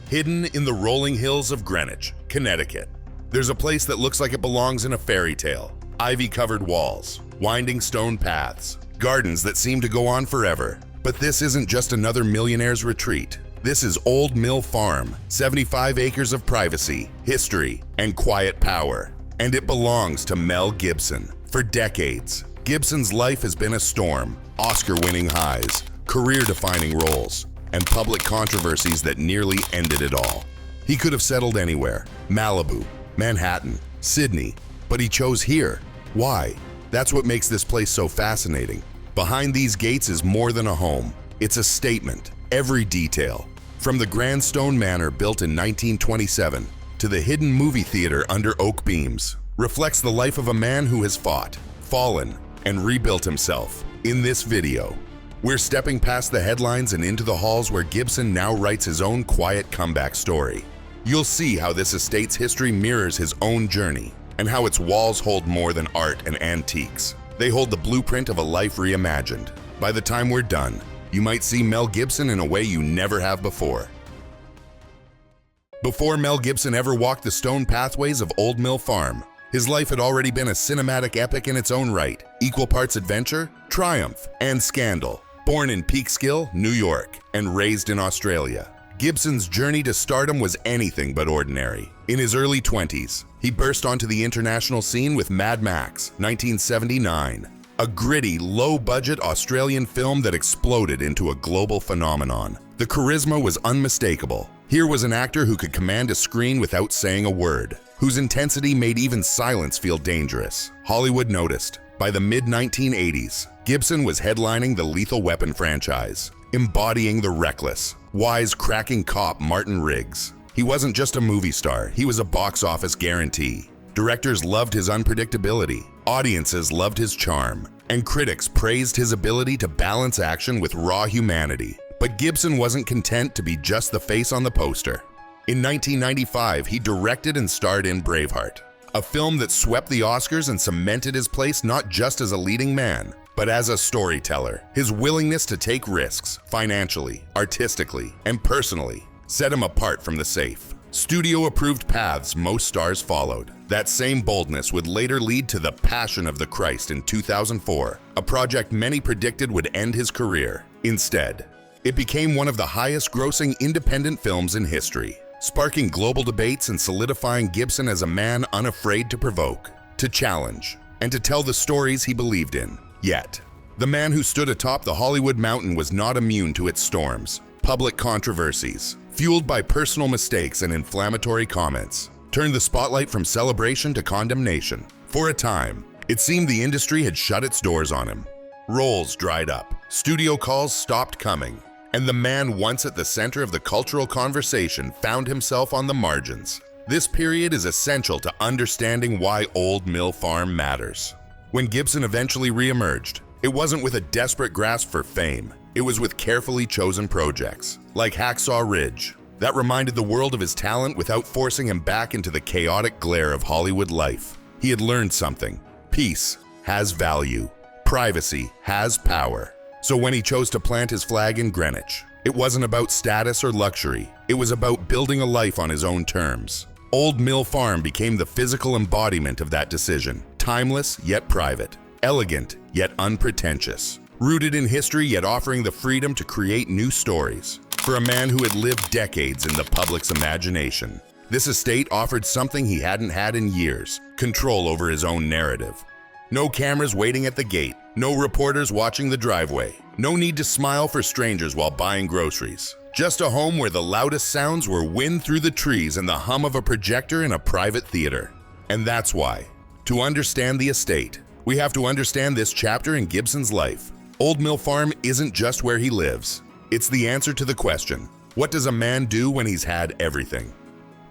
Hidden in the rolling hills of Greenwich, Connecticut, there's a place that looks like it belongs in a fairy tale. Ivy-covered walls, winding stone paths, gardens that seem to go on forever. But this isn't just another millionaire's retreat. This is Old Mill Farm, 75 acres of privacy, history, and quiet power. And it belongs to Mel Gibson. For decades, Gibson's life has been a storm, Oscar-winning highs, career-defining roles, and public controversies that nearly ended it all. He could have settled anywhere, Malibu, Manhattan, Sydney, but he chose here. Why? That's what makes this place so fascinating. Behind these gates is more than a home. It's a statement, every detail. From the grand stone manor built in 1927 to the hidden movie theater under oak beams, reflects the life of a man who has fought, fallen, and rebuilt himself. In this video, we're stepping past the headlines and into the halls where Gibson now writes his own quiet comeback story. You'll see how this estate's history mirrors his own journey, and how its walls hold more than art and antiques. They hold the blueprint of a life reimagined. By the time we're done, you might see Mel Gibson in a way you never have before. Before Mel Gibson ever walked the stone pathways of Old Mill Farm, his life had already been a cinematic epic in its own right, equal parts adventure, triumph, and scandal. Born in Peekskill, New York, and raised in Australia, Gibson's journey to stardom was anything but ordinary. In his early 20s, he burst onto the international scene with Mad Max, 1979, a gritty, low-budget Australian film that exploded into a global phenomenon. The charisma was unmistakable. Here was an actor who could command a screen without saying a word, whose intensity made even silence feel dangerous. Hollywood noticed. By the mid-1980s, Gibson was headlining the Lethal Weapon franchise, embodying the reckless, wise-cracking cop Martin Riggs. He wasn't just a movie star, he was a box office guarantee. Directors loved his unpredictability, audiences loved his charm, and critics praised his ability to balance action with raw humanity. But Gibson wasn't content to be just the face on the poster. In 1995, he directed and starred in Braveheart, a film that swept the Oscars and cemented his place not just as a leading man, but as a storyteller. His willingness to take risks, financially, artistically, and personally, set him apart from the safe, studio-approved paths most stars followed. That same boldness would later lead to The Passion of the Christ in 2004, a project many predicted would end his career. Instead, it became one of the highest-grossing independent films in history, sparking global debates and solidifying Gibson as a man unafraid to provoke, to challenge, and to tell the stories he believed in. Yet, the man who stood atop the Hollywood mountain was not immune to its storms. Public controversies, fueled by personal mistakes and inflammatory comments, turned the spotlight from celebration to condemnation. For a time, it seemed the industry had shut its doors on him. Roles dried up, studio calls stopped coming, and the man once at the center of the cultural conversation found himself on the margins. This period is essential to understanding why Old Mill Farm matters. When Gibson eventually re-emerged, it wasn't with a desperate grasp for fame. It was with carefully chosen projects, like Hacksaw Ridge, that reminded the world of his talent without forcing him back into the chaotic glare of Hollywood life. He had learned something. Peace has value. Privacy has power. So when he chose to plant his flag in Greenwich, it wasn't about status or luxury. It was about building a life on his own terms. Old Mill Farm became the physical embodiment of that decision. Timeless yet private, elegant yet unpretentious, rooted in history yet offering the freedom to create new stories. For a man who had lived decades in the public's imagination, this estate offered something he hadn't had in years: control over his own narrative. No cameras waiting at the gate, no reporters watching the driveway, no need to smile for strangers while buying groceries. Just a home where the loudest sounds were wind through the trees and the hum of a projector in a private theater. And that's why, to understand the estate, we have to understand this chapter in Gibson's life. Old Mill Farm isn't just where he lives. It's the answer to the question, what does a man do when he's had everything,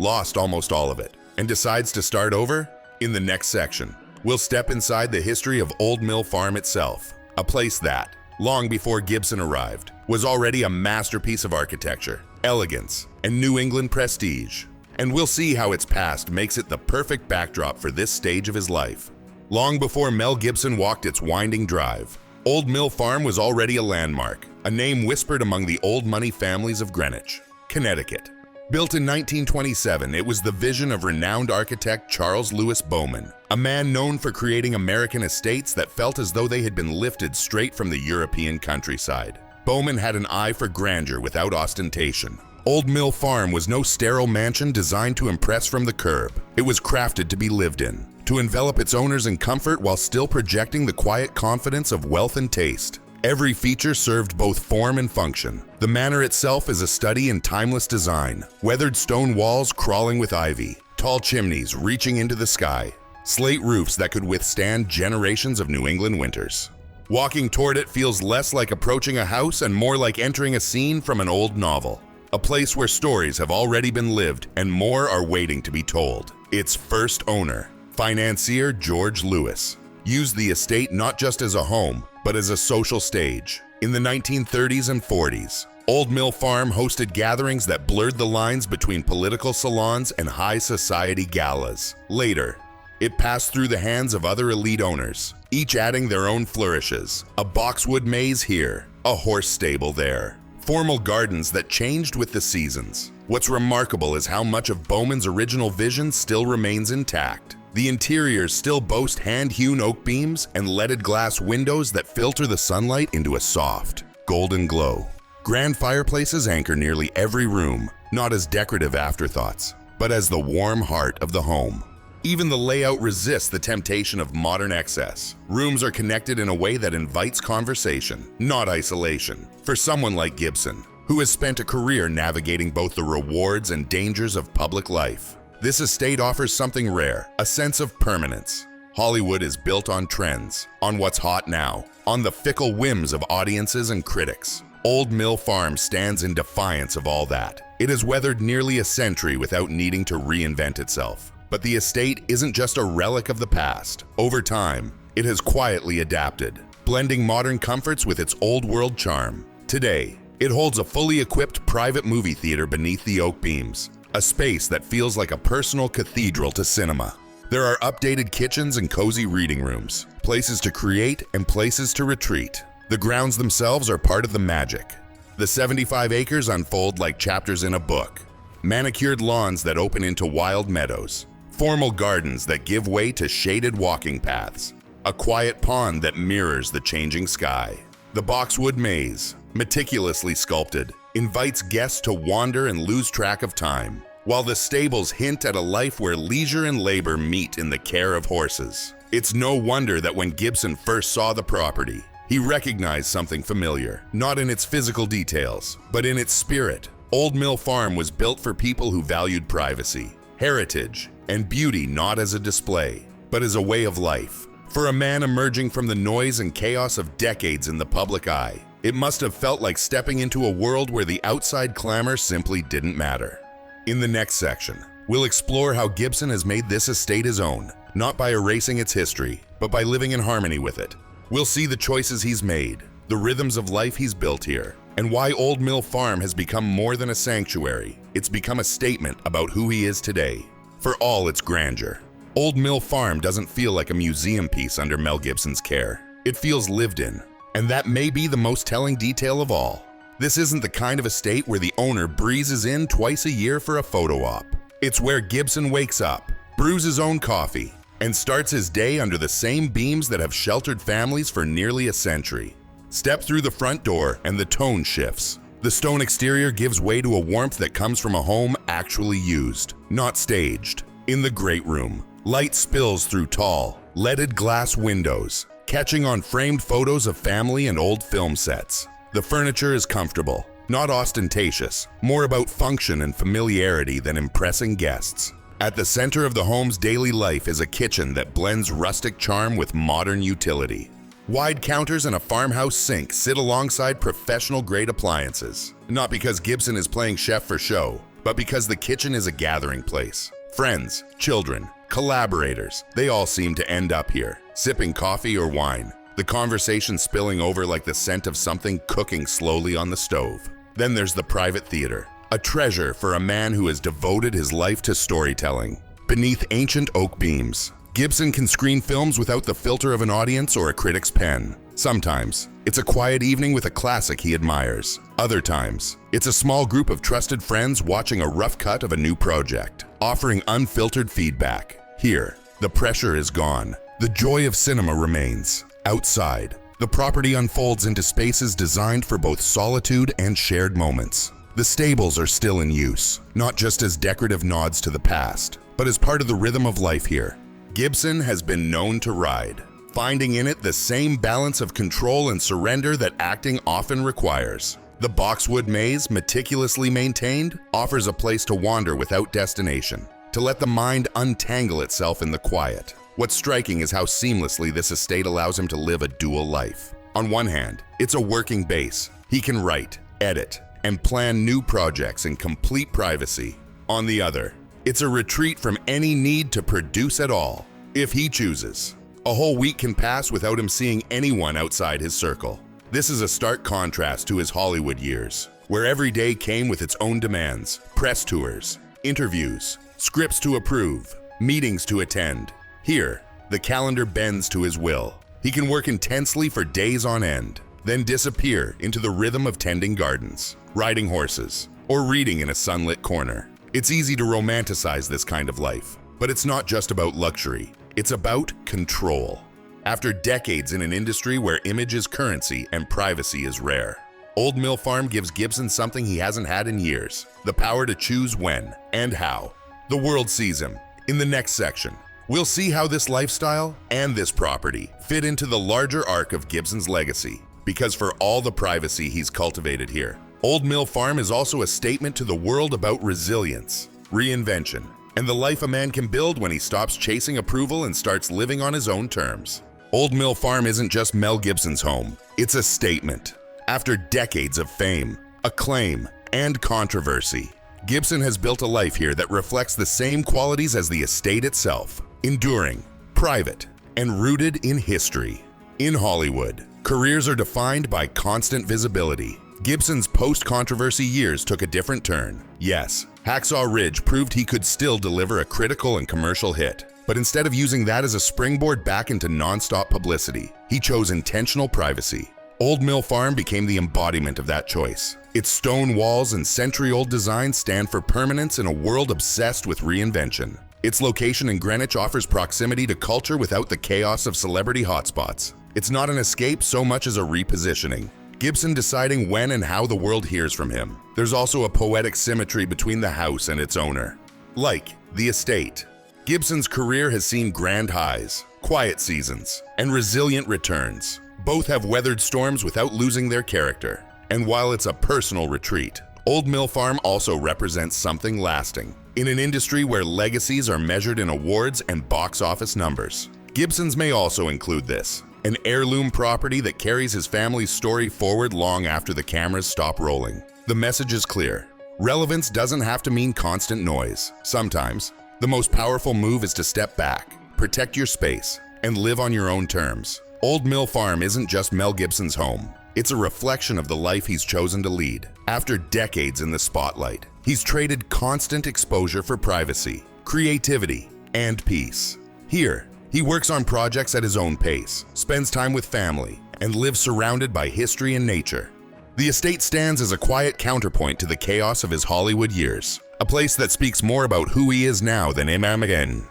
lost almost all of it, and decides to start over? In the next section, we'll step inside the history of Old Mill Farm itself, a place that, long before Gibson arrived, was already a masterpiece of architecture, elegance, and New England prestige. And we'll see how its past makes it the perfect backdrop for this stage of his life. Long before Mel Gibson walked its winding drive, Old Mill Farm was already a landmark, a name whispered among the old money families of Greenwich, Connecticut. Built in 1927, it was the vision of renowned architect Charles Lewis Bowman, a man known for creating American estates that felt as though they had been lifted straight from the European countryside. Bowman had an eye for grandeur without ostentation. Old Mill Farm was no sterile mansion designed to impress from the curb. It was crafted to be lived in, to envelop its owners in comfort while still projecting the quiet confidence of wealth and taste. Every feature served both form and function. The manor itself is a study in timeless design, weathered stone walls crawling with ivy, tall chimneys reaching into the sky, slate roofs that could withstand generations of New England winters. Walking toward it feels less like approaching a house and more like entering a scene from an old novel. A place where stories have already been lived and more are waiting to be told. Its first owner, financier George Lewis, used the estate not just as a home, but as a social stage. In the 1930s and 40s, Old Mill Farm hosted gatherings that blurred the lines between political salons and high society galas. Later, it passed through the hands of other elite owners, each adding their own flourishes. A boxwood maze here, a horse stable there, formal gardens that changed with the seasons. What's remarkable is how much of Bowman's original vision still remains intact. The interiors still boast hand-hewn oak beams and leaded glass windows that filter the sunlight into a soft, golden glow. Grand fireplaces anchor nearly every room, not as decorative afterthoughts, but as the warm heart of the home. Even the layout resists the temptation of modern excess. Rooms are connected in a way that invites conversation, not isolation. For someone like Gibson, who has spent a career navigating both the rewards and dangers of public life, this estate offers something rare, a sense of permanence. Hollywood is built on trends, on what's hot now, on the fickle whims of audiences and critics. Old Mill Farm stands in defiance of all that. It has weathered nearly a century without needing to reinvent itself. But the estate isn't just a relic of the past. Over time, it has quietly adapted, blending modern comforts with its old-world charm. Today, it holds a fully equipped private movie theater beneath the oak beams, a space that feels like a personal cathedral to cinema. There are updated kitchens and cozy reading rooms, places to create and places to retreat. The grounds themselves are part of the magic. The 75 acres unfold like chapters in a book. Manicured lawns that open into wild meadows. Formal gardens that give way to shaded walking paths. A quiet pond that mirrors the changing sky. The boxwood maze, meticulously sculpted, invites guests to wander and lose track of time, while the stables hint at a life where leisure and labor meet in the care of horses. It's no wonder that when Gibson first saw the property, he recognized something familiar, not in its physical details, but in its spirit. Old Mill Farm was built for people who valued privacy, heritage, and beauty not as a display, but as a way of life. For a man emerging from the noise and chaos of decades in the public eye, it must have felt like stepping into a world where the outside clamor simply didn't matter. In the next section, we'll explore how Gibson has made this estate his own, not by erasing its history, but by living in harmony with it. We'll see the choices he's made, the rhythms of life he's built here, and why Old Mill Farm has become more than a sanctuary. It's become a statement about who he is today. For all its grandeur, Old Mill Farm doesn't feel like a museum piece under Mel Gibson's care. It feels lived in, and that may be the most telling detail of all. This isn't the kind of estate where the owner breezes in twice a year for a photo op. It's where Gibson wakes up, brews his own coffee, and starts his day under the same beams that have sheltered families for nearly a century. Step through the front door and the tone shifts. The stone exterior gives way to a warmth that comes from a home actually used, not staged. In the great room, light spills through tall, leaded glass windows, catching on framed photos of family and old film sets. The furniture is comfortable, not ostentatious, more about function and familiarity than impressing guests. At the center of the home's daily life is a kitchen that blends rustic charm with modern utility. Wide counters and a farmhouse sink sit alongside professional-grade appliances. Not because Gibson is playing chef for show, but because the kitchen is a gathering place. Friends, children, collaborators, they all seem to end up here, sipping coffee or wine, the conversation spilling over like the scent of something cooking slowly on the stove. Then there's the private theater, a treasure for a man who has devoted his life to storytelling. Beneath ancient oak beams, Gibson can screen films without the filter of an audience or a critic's pen. Sometimes, it's a quiet evening with a classic he admires. Other times, it's a small group of trusted friends watching a rough cut of a new project, offering unfiltered feedback. Here, the pressure is gone. The joy of cinema remains. Outside, the property unfolds into spaces designed for both solitude and shared moments. The stables are still in use, not just as decorative nods to the past, but as part of the rhythm of life here. Gibson has been known to ride, finding in it the same balance of control and surrender that acting often requires. The boxwood maze, meticulously maintained, offers a place to wander without destination, to let the mind untangle itself in the quiet. What's striking is how seamlessly this estate allows him to live a dual life. On one hand, it's a working base. He can write, edit, and plan new projects in complete privacy. On the other, it's a retreat from any need to produce at all. If he chooses, a whole week can pass without him seeing anyone outside his circle. This is a stark contrast to his Hollywood years, where every day came with its own demands: press tours, interviews, scripts to approve, meetings to attend. Here, the calendar bends to his will. He can work intensely for days on end, then disappear into the rhythm of tending gardens, riding horses, or reading in a sunlit corner. It's easy to romanticize this kind of life, but it's not just about luxury. It's about control. After decades in an industry where image is currency and privacy is rare, Old Mill Farm gives Gibson something he hasn't had in years: the power to choose when and how. The world sees him. In the next section, we'll see how this lifestyle and this property fit into the larger arc of Gibson's legacy. Because for all the privacy he's cultivated here, Old Mill Farm is also a statement to the world about resilience, reinvention, and the life a man can build when he stops chasing approval and starts living on his own terms. Old Mill Farm isn't just Mel Gibson's home, it's a statement. After decades of fame, acclaim, and controversy, Gibson has built a life here that reflects the same qualities as the estate itself: enduring, private, and rooted in history. In Hollywood, careers are defined by constant visibility. Gibson's post-controversy years took a different turn. Yes, Hacksaw Ridge proved he could still deliver a critical and commercial hit. But instead of using that as a springboard back into non-stop publicity, he chose intentional privacy. Old Mill Farm became the embodiment of that choice. Its stone walls and century-old designs stand for permanence in a world obsessed with reinvention. Its location in Greenwich offers proximity to culture without the chaos of celebrity hotspots. It's not an escape so much as a repositioning. Gibson deciding when and how the world hears from him. There's also a poetic symmetry between the house and its owner. Like the estate, Gibson's career has seen grand highs, quiet seasons, and resilient returns. Both have weathered storms without losing their character. And while it's a personal retreat, Old Mill Farm also represents something lasting. In an industry where legacies are measured in awards and box office numbers, Gibson's may also include this: an heirloom property that carries his family's story forward long after the cameras stop rolling. The message is clear. Relevance doesn't have to mean constant noise. Sometimes, the most powerful move is to step back, protect your space, and live on your own terms. Old Mill Farm isn't just Mel Gibson's home. It's a reflection of the life he's chosen to lead. After decades in the spotlight, he's traded constant exposure for privacy, creativity, and peace. Here, he works on projects at his own pace, spends time with family, and lives surrounded by history and nature. The estate stands as a quiet counterpoint to the chaos of his Hollywood years, a place that speaks more about who he is now than again.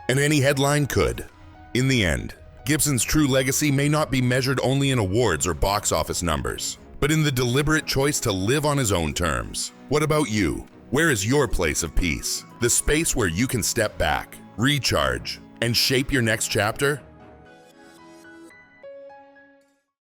And any headline could. In the end, Gibson's true legacy may not be measured only in awards or box office numbers, but in the deliberate choice to live on his own terms. What about you? Where is your place of peace? The space where you can step back, recharge, and shape your next chapter?